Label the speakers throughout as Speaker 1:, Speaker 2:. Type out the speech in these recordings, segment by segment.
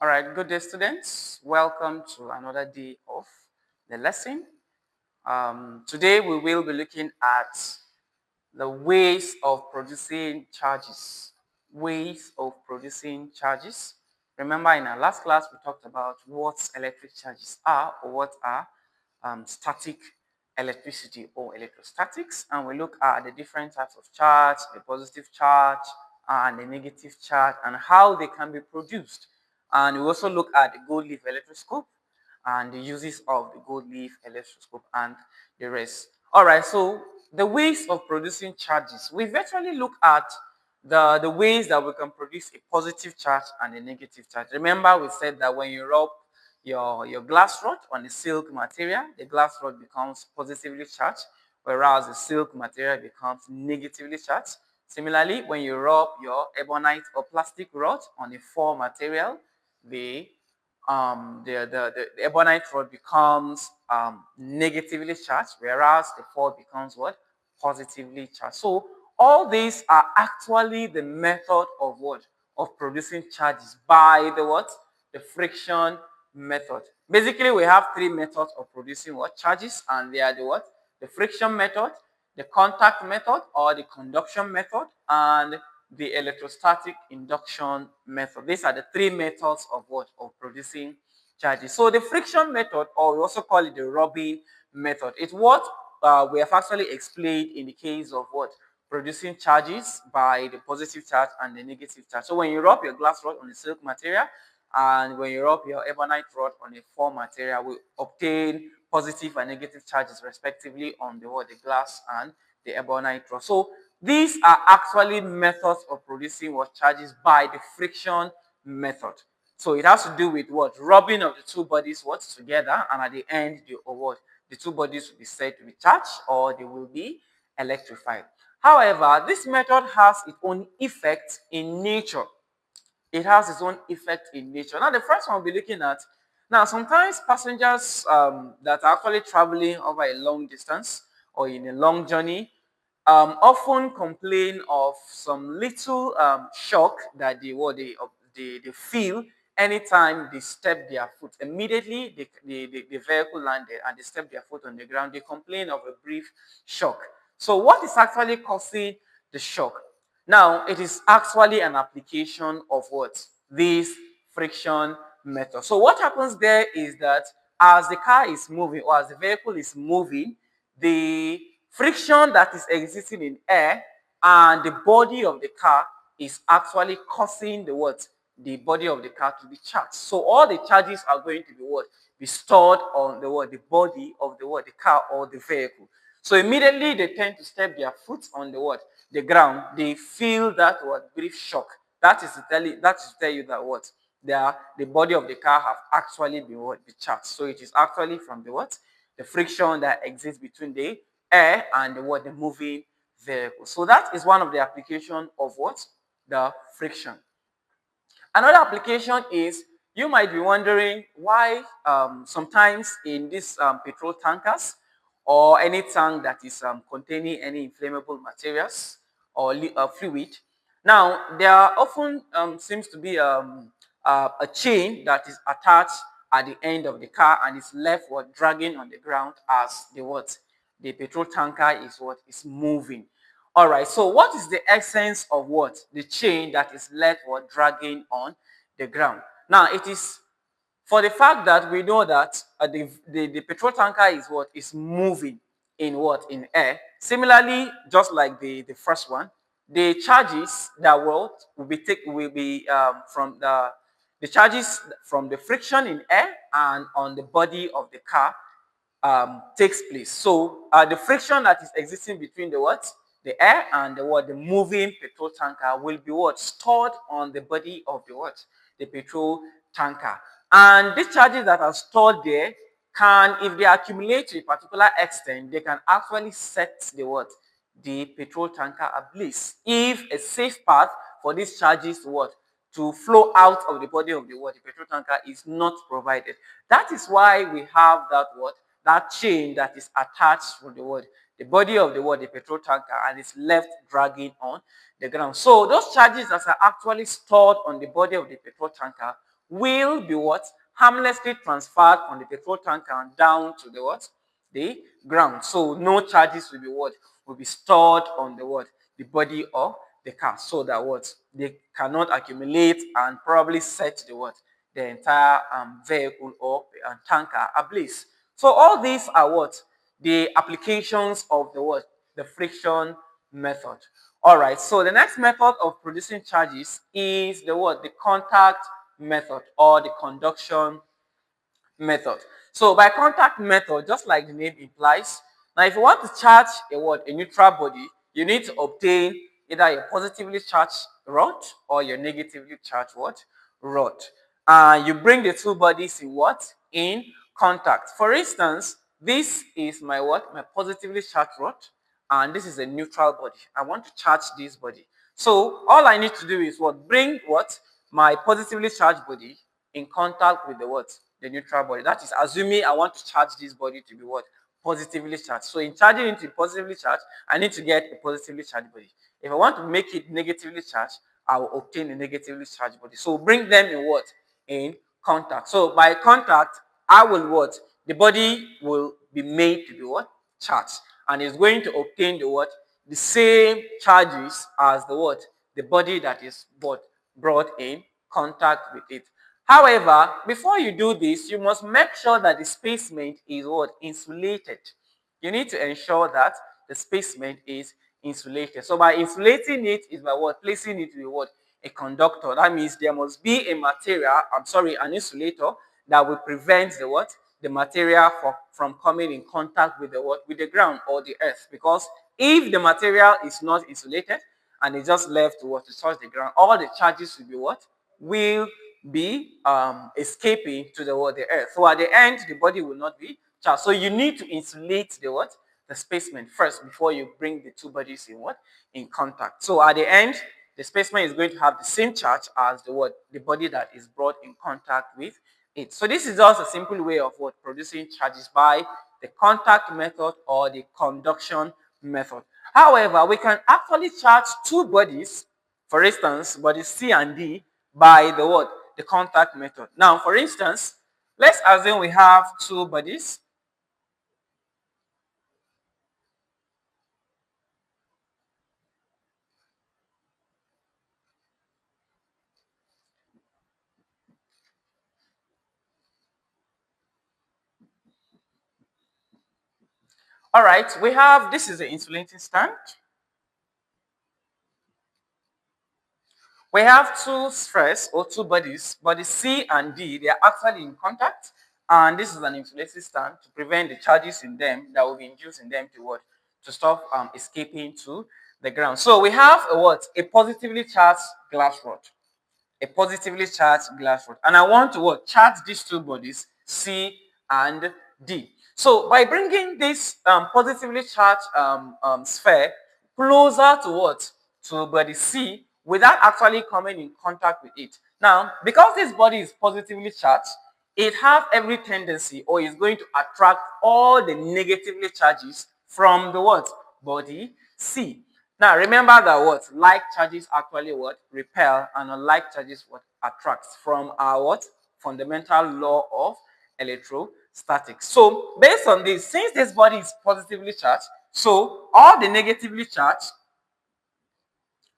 Speaker 1: All right, good day, students. Welcome to another day of the lesson. Today we will be looking at the ways of producing charges. Ways of producing charges. Remember, in our last class, we talked about what electric charges are or what are static electricity or electrostatics, and we look at the different types of charge, the positive charge and the negative charge, and how they can be produced. And we also look at the gold leaf electroscope and the uses of the gold leaf electroscope and the rest. All right, so the ways of producing charges. We've actually looked at the ways that we can produce a positive charge and a negative charge. Remember, we said that when you rub your glass rod on the silk material, the glass rod becomes positively charged, whereas the silk material becomes negatively charged. Similarly, when you rub your ebonite or plastic rod on a foil material, the ebonite rod becomes negatively charged, whereas the foil becomes what? Positively charged. So all these are actually the method of what? Of producing charges by the what? The friction method. Basically, we have three methods of producing what? Charges, and they are the what? The friction method, the contact method or the conduction method, and the electrostatic induction method. These are the three methods of what? Of producing charges. So the friction method, or we also call it the rubbing method, is what we have actually explained in the case of what? Producing charges by the positive charge and the negative charge. So when you rub your glass rod on the silk material and when you rub your ebonite rod on a foil material, we obtain positive and negative charges respectively on the what? The glass and the ebonite rod. So these are actually methods of producing what? Charges by the friction method. So it has to do with what? Rubbing of the two bodies what? Together, and at the end the two bodies will be said to be charged or they will be electrified. However, this method has its own effect in nature. It has its own effect in nature. Now, the first one we'll be looking at. Now, sometimes passengers that are actually traveling over a long distance or in a long journey often complain of some little shock that they feel anytime they step their foot. Immediately, the vehicle landed and they step their foot on the ground, they complain of a brief shock. So what is actually causing the shock? Now, it is actually an application of what? This friction method. So what happens there is that as the car is moving or as the vehicle is moving, the friction that is existing in air and the body of the car is actually causing the what? The body of the car to be charged. So all the charges are going to be what? Be stored on the what? The body of the what? The car or the vehicle. So immediately they tend to step their foot on the what? The ground. They feel that what? Brief shock. That is to tell you that what? The body of the car have actually been what? Be charged. So it is actually from the what? The friction that exists between the air and the what? The moving vehicle. So that is one of the application of what? The friction. Another application is you might be wondering why sometimes in these petrol tankers or any tank that is containing any inflammable materials or fluid. Now, there often seems to be a chain that is attached at the end of the car and is left what dragging on the ground as the petrol tanker is what is moving. All right, so what is the essence of what? The chain that is left or dragging on the ground. Now, it is for the fact that we know that the petrol tanker is what? Is moving in what? In air. Similarly, just like the first one, the charges that will be from the charges from the friction in air and on the body of the car takes place. So the friction that is existing between the what? The air and the what? The moving petrol tanker will be what? Stored on the body of the what? The petrol tanker. And these charges that are stored there can, if they accumulate to a particular extent, they can actually set the what? The petrol tanker ablaze. If a safe path for these charges to what? To flow out of the body of the what? The petrol tanker is not provided. That is why we have that what? That chain that is attached to the what? The body of the what? The petrol tanker and is left dragging on the ground. So those charges that are actually stored on the body of the petrol tanker will be what? Harmlessly transferred from the petrol tanker down to the what? The ground. So no charges will be what? Will be stored on the what? The body of the car, so that what? They cannot accumulate and probably set the what? The entire vehicle or tanker ablaze. So all these are what? The applications of the what? The friction method. All right, so the next method of producing charges is the what? The contact method or the conduction method. So by contact method, just like the name implies, now if you want to charge a what? A neutral body, you need to obtain either a positively charged rod or your negatively charged what? Rod. You bring the two bodies in what? In contact. For instance, this is my what? My positively charged rod, and this is a neutral body. I want to charge this body. So all I need to do is what? Bring what? My positively charged body in contact with the what? The neutral body. That is assuming I want to charge this body to be what? Positively charged. So in charging it to positively charged, I need to get a positively charged body. If I want to make it negatively charged, I will obtain a negatively charged body. So bring them in what? In contact. So by contact, I will what? The body will be made to be what? Charged. And it's going to obtain the what? The same charges as the what? The body that is what? Brought in contact with it. However, before you do this, you must make sure that the spacement is what? Insulated. You need to ensure that the spacement is insulated. So by insulating it is by what? Placing it with what? A conductor. That means there must be a material, an insulator that will prevent the what? The material from coming in contact with the what? With the ground or the earth. Because if the material is not insulated and it just left to what? To touch the ground, all the charges will be what? Will be escaping to the what? The earth. So at the end, the body will not be charged. So you need to insulate the what? The spacement first before you bring the two bodies in what? In contact. So at the end, the spacement is going to have the same charge as the what? The body that is brought in contact with it. So this is just a simple way of what? Producing charges by the contact method or the conduction method. However, we can actually charge two bodies, for instance, bodies C and D, by the what? The contact method. Now, for instance, let's assume we have two bodies. All right, we have, this is the insulating stand. We have two spheres or two bodies, body C and D, they are actually in contact. And this is an insulating stand to prevent the charges in them that will be induced in them to what? To stop escaping to the ground. So we have a what? A positively charged glass rod. A positively charged glass rod. And I want to what? Charge these two bodies, C and D. So by bringing this positively charged sphere closer to what? To body C without actually coming in contact with it. Now, because this body is positively charged, it have every tendency or is going to attract all the negatively charges from the what? Body C. Now remember that what? Like charges actually what? Repel, and unlike charges what? Attracts, from our what? Fundamental law of electrostatics. So based on this, since this body is positively charged, so all the negatively charged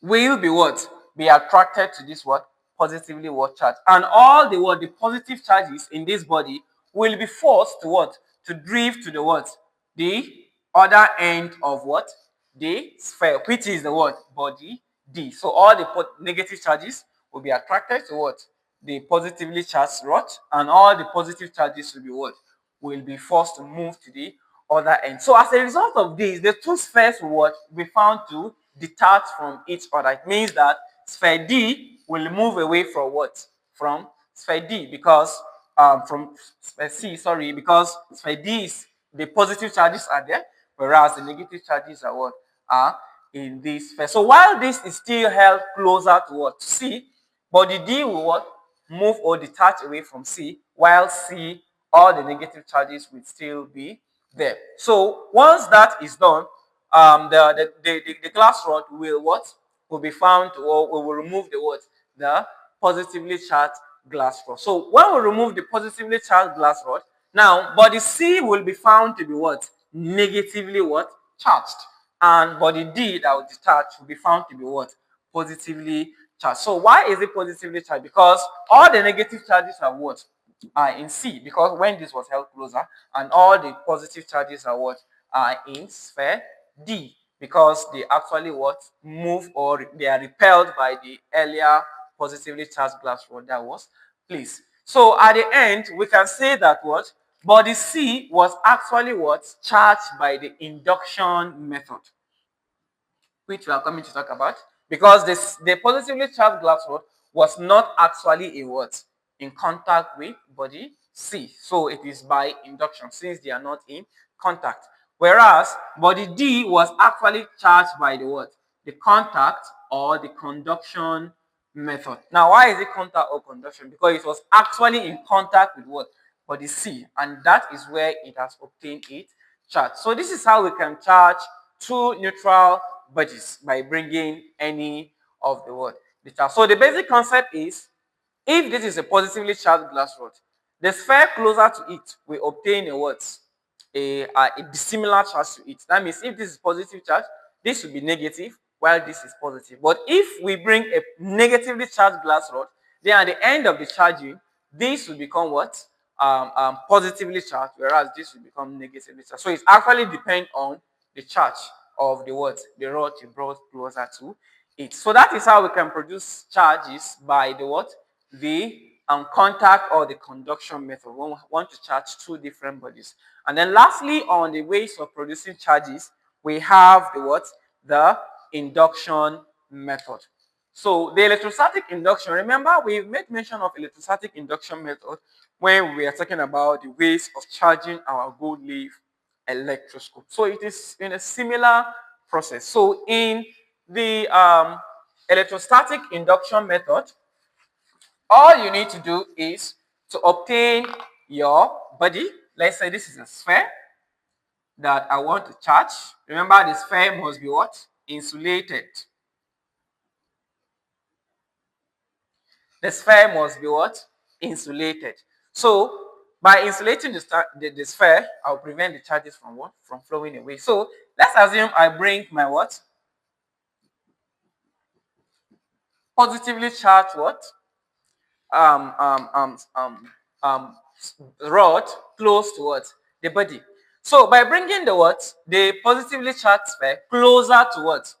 Speaker 1: will be what? Be attracted to this what? Positively what? Charge. And all the what? The positive charges in this body will be forced to what? To drift to the what? The other end of what? The sphere, which is the what? Body D. So all the negative charges will be attracted to what? The positively charged rod, and all the positive charges will be what? Will be forced to move to the other end. So as a result of this, the two spheres will what? Be found to detach from each other. It means that sphere D will move away from what? From sphere D, because from sphere C, sorry, because sphere D is, the positive charges are there, whereas the negative charges are what? Are in this sphere. So while this is still held closer to what? C, body D will what? Move or detach away from C, while C, all the negative charges will still be there. So once that is done, the glass rod will what? Will be found to, or will remove the what? The positively charged glass rod. So when we remove the positively charged glass rod, now body C will be found to be what? Negatively what? Charged. And body D that will detach will be found to be what? Positively charged. So why is it positively charged? Because all the negative charges are what? Are in C, because when this was held closer, and all the positive charges are what? Are in sphere D, because they actually what? Move, or they are repelled by the earlier positively charged glass rod that was placed. So at the end, we can say that what? Body C was actually what? Charged by the induction method, which we are coming to talk about, because the positively charged glass rod was not actually a what? In contact with body C. So it is by induction, since they are not in contact. Whereas body D was actually charged by the what? The contact or the conduction method. Now, why is it contact or conduction? Because it was actually in contact with what? Body C, and that is where it has obtained its charge. So this is how we can charge two neutral bodies, by bringing any of the what? The charge. So the basic concept is, if this is a positively charged glass rod, the sphere closer to it will obtain a what? A dissimilar charge to it. That means if this is positive charge, this will be negative, while this is positive. But if we bring a negatively charged glass rod, then at the end of the charging, this will become what? Positively charged, whereas this will become negatively charged. So it actually depends on the charge of the what? The rod you brought closer to it. So that is how we can produce charges by the what? The contact or the conduction method when we want to charge two different bodies. And then lastly, on the ways of producing charges, we have the what? The induction method. So the electrostatic induction, remember we made mention of electrostatic induction method when we are talking about the ways of charging our gold leaf electroscope. So it is in a similar process. So in the electrostatic induction method, all you need to do is to obtain your body. Let's say this is a sphere that I want to charge. Remember, the sphere must be what? Insulated. The sphere must be what? Insulated. So by insulating the sphere, I'll prevent the charges from what? From flowing away. So let's assume I bring my what? Positively charged what? Um, um, um, um, um, rod close to what? The body. So by bringing the what? The positively charged sphere closer to what?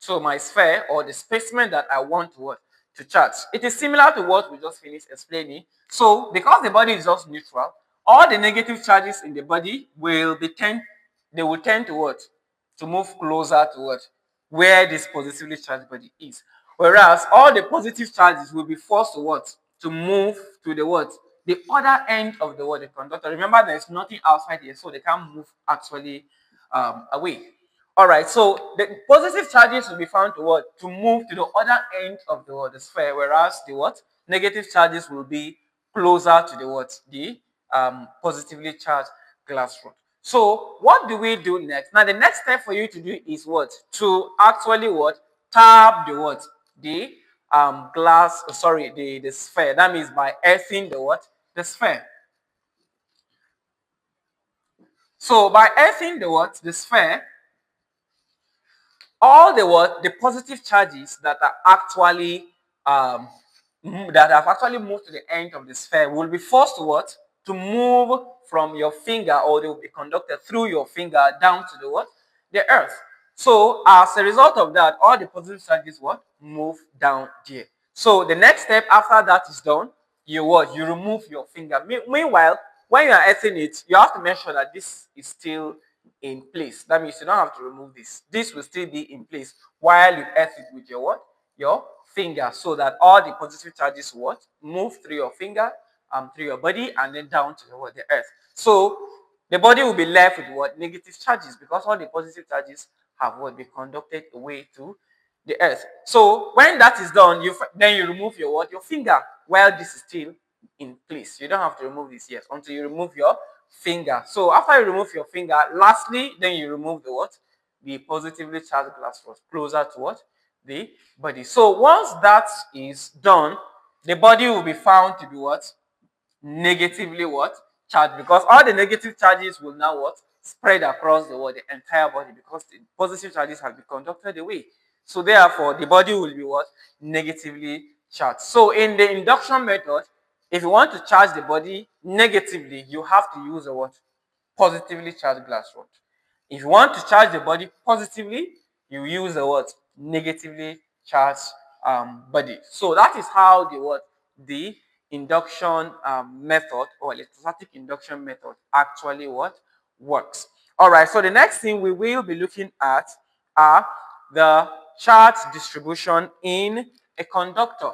Speaker 1: To my sphere, or the specimen that I want to what? To charge. It is similar to what we just finished explaining. So because the body is just neutral, all the negative charges in the body will tend to what? To move closer to what? Where this positively charged body is. Whereas all the positive charges will be forced to what? To move to the what? The other end of the what? The conductor. Remember, there is nothing outside here, so they can't move actually away. All right, so the positive charges will be found to what? To move to the other end of the what? The sphere, whereas the what? Negative charges will be closer to the what? The positively charged glass rod. So what do we do next? Now the next step for you to do is what? To actually what? Tap the what? The the sphere. That means by earthing the what? The sphere. So by earthing the what? The sphere, all the what? The positive charges that are actually that have actually moved to the end of the sphere will be forced to what? To move from your finger, or they will be conducted through your finger down to the what? The earth. So as a result of that, all the positive charges what? Move down there. So the next step after that is done, you what? You remove your finger. Meanwhile, when you are earthing it, you have to make sure that this is still in place. That means you don't have to remove this. This will still be in place while you earth it with your what? Your finger, so that all the positive charges what? Move through your finger, through your body, and then down to the what? The earth. So the body will be left with what? Negative charges, because all the positive charges have what? Been conducted away to the earth. So when that is done, then you remove your what? Your finger, while this is still in place. You don't have to remove this yet until you remove your finger. So after you remove your finger, lastly, then you remove the what? The positively charged glass rod closer to what? The body. So once that is done, the body will be found to be what? Negatively what? Charged, because all the negative charges will now what? Spread across the world, the entire body, because the positive charges have been conducted away. So therefore, the body will be what? Negatively charged. So in the induction method, if you want to charge the body negatively, you have to use a what? Positively charged glass rod. If you want to charge the body positively, you use the what? Negatively charged body. So that is how the what? The induction method, or electrostatic induction method, actually what? Works. All right, so the next thing we will be looking at are the charge distribution in a conductor.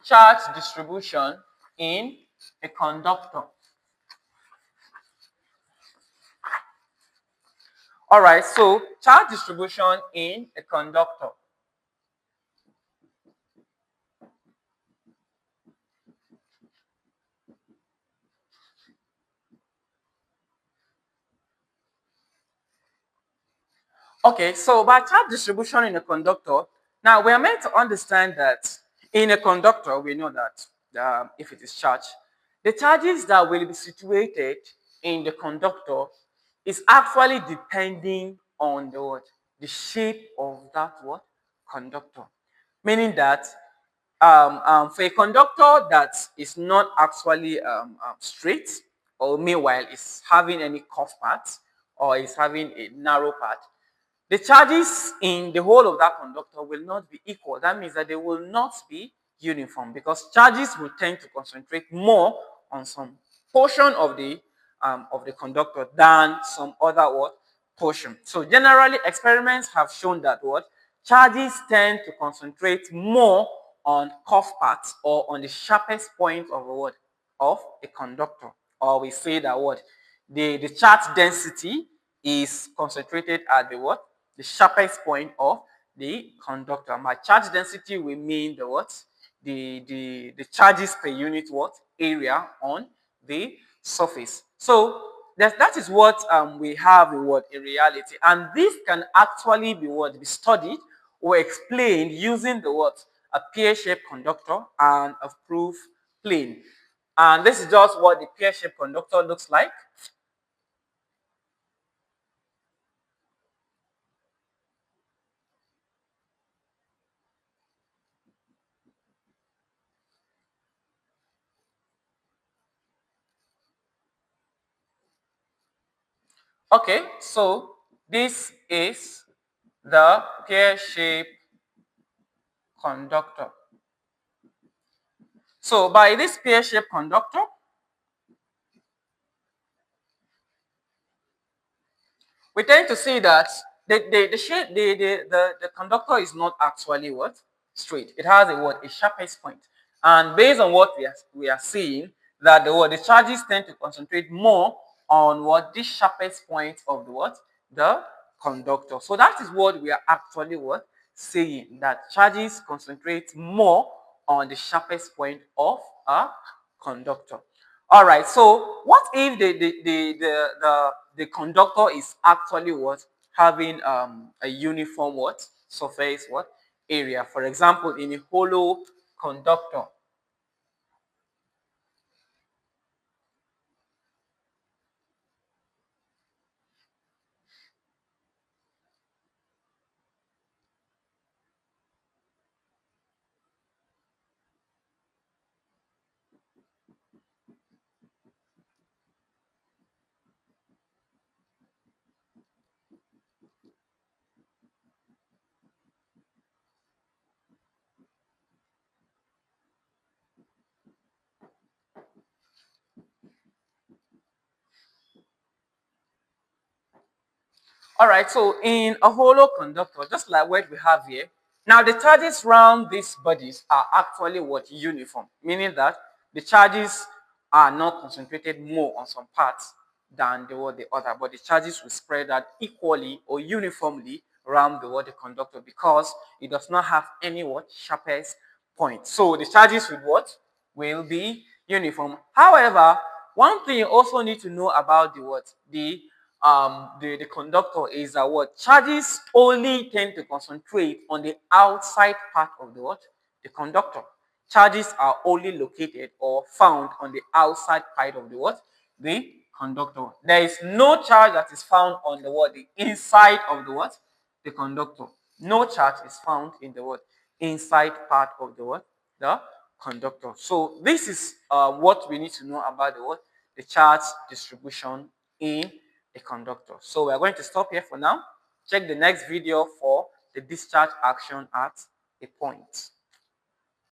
Speaker 1: Charge distribution in a conductor. All right, so charge distribution in a conductor. Okay, so by charge distribution in a conductor, now we are meant to understand that in a conductor, we know that if it is charged, the charges that will be situated in the conductor is actually depending on the what? The shape of that what? Conductor. Meaning that for a conductor that is not actually straight, or meanwhile is having any curved part, or is having a narrow part, the charges in the whole of that conductor will not be equal. That means that they will not be uniform, because charges will tend to concentrate more on some portion of the conductor than some other what? Portion. So generally, experiments have shown that what? Charges tend to concentrate more on curved parts, or on the sharpest point of a what? Of a conductor. Or we say that what? The charge density is concentrated at the what? The sharpest point of the conductor. My charge density will mean the what? The charges per unit what? Area on the surface. So that is what we have in what? In reality. And this can actually be what? Be studied or explained using the what? A pear-shaped conductor and a proof plane. And this is just what the pear-shaped conductor looks like. Okay, so this is the pear-shaped conductor. So by this pear-shaped conductor, we tend to see that the conductor is not actually what? Straight. It has a what? A sharpest point. And based on what we are seeing, that the charges tend to concentrate more on what? The sharpest point of the what? The conductor. So that is what we are actually what? Saying, that charges concentrate more on the sharpest point of a conductor. All right. So what if the conductor is actually what? Having a uniform what? Surface what? Area. For example, in a hollow conductor. All right, so in a hollow conductor, just like what we have here, now the charges around these bodies are actually what? Uniform, meaning that the charges are not concentrated more on some parts than the other, but the charges will spread out equally or uniformly around the conductor, because it does not have any what? Sharpest point. So the charges will what? Will be uniform. However, one thing you also need to know about the conductor is that what? Charges only tend to concentrate on the outside part of the conductor. Charges are only located or found on the outside part of the what? The conductor. There is no charge that is found on the what? The inside of the what? The conductor. No charge is found in the what? Inside part of the what? The conductor. So this is what we need to know about the what? The charge distribution in a conductor. So we are going to stop here for now. Check the next video for the discharge action at a point.